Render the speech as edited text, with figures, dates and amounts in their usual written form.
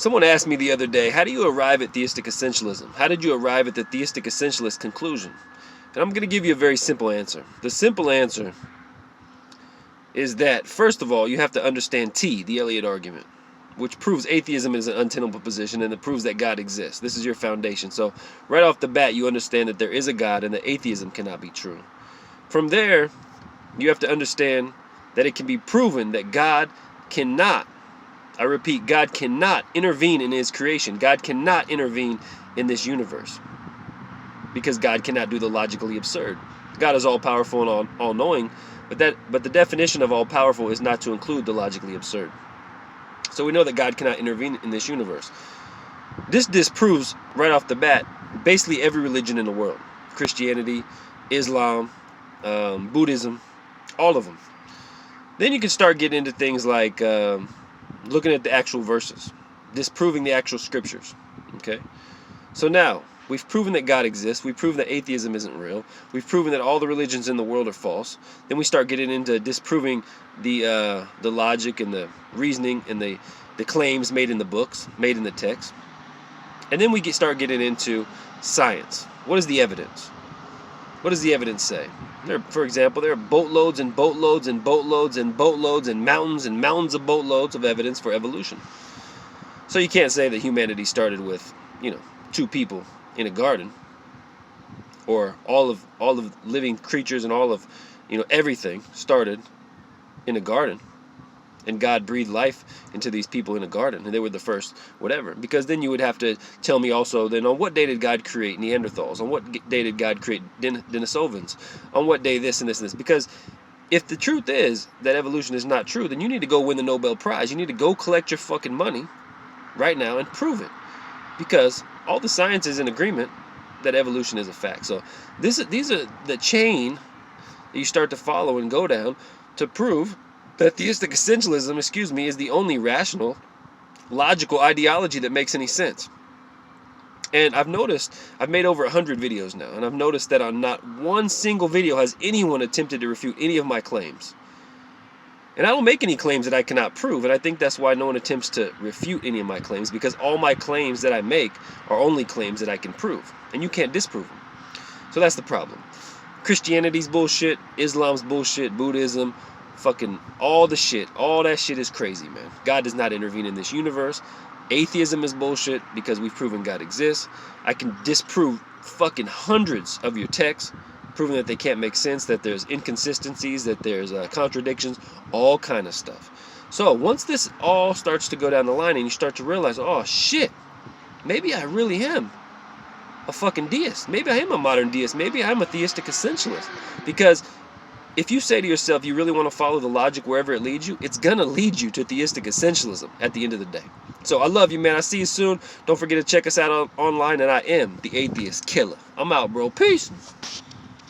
Someone asked me the other day, how do you arrive at theistic essentialism? How did you arrive at the theistic essentialist conclusion? And I'm going to give you a very simple answer. The simple answer is that, first of all, you have to understand T, the Eliot argument, which proves atheism is an untenable position and it proves that God exists. This is your foundation. So right off the bat, you understand that there is a God and that atheism cannot be true. From there, you have to understand that it can be proven that God cannot, I repeat, God cannot intervene in his creation. God cannot intervene in this universe because God cannot do the logically absurd. God is all-powerful and all-knowing, but the definition of all-powerful is not to include the logically absurd. So we know that God cannot intervene in this universe. This disproves, right off the bat, basically every religion in the world. Christianity, Islam, Buddhism, all of them. Then you can start getting into things like looking at the actual verses, disproving the actual scriptures. Okay? So now, we've proven that God exists. We've proven that atheism isn't real. We've proven that all the religions in the world are false. Then we start getting into disproving the logic and the reasoning and the claims made in the books, made in the text. And then we start getting into science. What is the evidence? What does the evidence say? For example, there are boatloads and boatloads and boatloads and boatloads and mountains of boatloads of evidence for evolution. So you can't say that humanity started with, 2 people in a garden, or all of living creatures and all of, everything started in a garden, and God breathed life into these people in a garden, and they were the first whatever. Because then you would have to tell me also, then on what day did God create Neanderthals? On what day did God create Denisovans? On what day this and this and this? Because if the truth is that evolution is not true, then you need to go win the Nobel Prize. You need to go collect your fucking money right now and prove it. Because all the science is in agreement that evolution is a fact. So these are the chain that you start to follow and go down to prove that theistic essentialism, is the only rational, logical ideology that makes any sense. And I've noticed, I've made over 100 videos now, and I've noticed that on not one single video has anyone attempted to refute any of my claims. And I don't make any claims that I cannot prove, and I think that's why no one attempts to refute any of my claims, because all my claims that I make are only claims that I can prove, and you can't disprove them. So that's the problem. Christianity's bullshit, Islam's bullshit, Buddhism, fucking all the shit, all that shit is crazy, man. God does not intervene in this universe. Atheism is bullshit because we've proven God exists. I can disprove fucking hundreds of your texts, proving that they can't make sense, that there's inconsistencies, that there's contradictions, all kind of stuff. So once this all starts to go down the line and you start to realize, oh shit, maybe I really am a fucking deist. Maybe I am a modern deist. Maybe I'm a theistic essentialist. Because if you say to yourself you really want to follow the logic wherever it leads you, it's going to lead you to theistic essentialism at the end of the day. So I love you, man. I'll see you soon. Don't forget to check us out online, and I am the Atheist Killer. I'm out, bro. Peace.